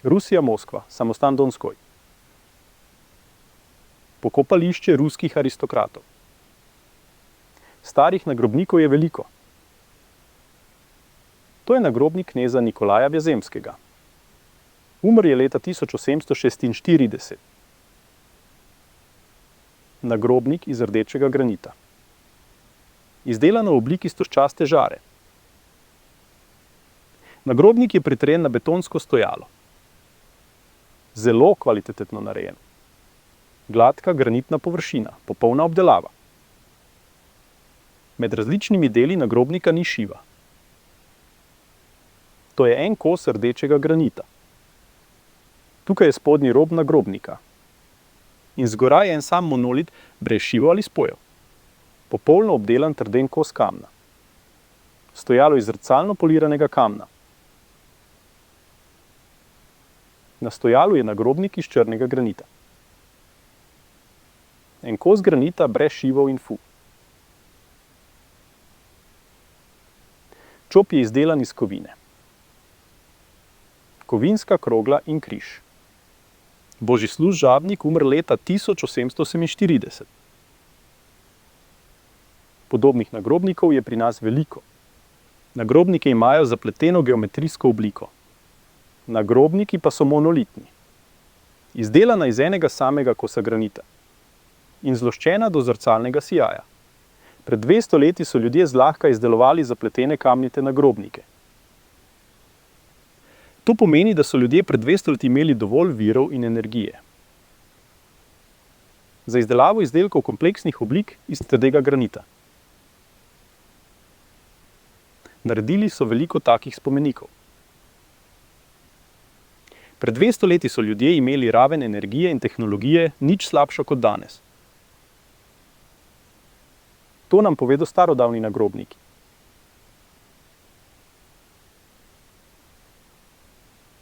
Rusija, Moskva, samostan Donskoj. Pokopališče ruskih aristokratov. Starih nagrobnikov je veliko. To je nagrobnik kneza Nikolaja Vjazemskega. Umrl je leta 1846. Nagrobnik iz rdečega granita. Izdelan v obliki stožčaste žare. Nagrobnik je pritrjen na betonsko stojalo. Zelo kvalitetno narejen. Gladka granitna površina, popolna obdelava. Med različnimi deli nagrobnika ni šiva. To je en kos rdečega granita. Tukaj je spodnji rob nagrobnika. In zgoraj je en sam monolit brez šivov ali spojev. Popolno obdelan trden kos kamna. Stojalo iz zrcalno poliranega kamna. Na stojalu je nagrobnik iz črnega granita. En kos granita brez šivov in fu. Čop je izdelan iz kovine. Kovinska krogla in križ. Božislav Žabnik umrl leta 1848. Podobnih nagrobnikov je pri nas veliko. Nagrobnike imajo zapleteno geometrijsko obliko. Nagrobniki pa so monolitni. Izdelana iz enega samega kosa granita. In zloščena do zrcalnega sijaja. Pred 200 leti so ljudje zlahka izdelovali zapletene kamnite nagrobnike. To pomeni, da so ljudje pred 200 leti imeli dovolj virov in energije. Za izdelavo izdelkov kompleksnih oblik iz trdega granita. Naredili so veliko takih spomenikov. Pred 200 leti so ljudje imeli raven energije in tehnologije nič slabšo kot danes. To nam povedo starodavni nagrobniki.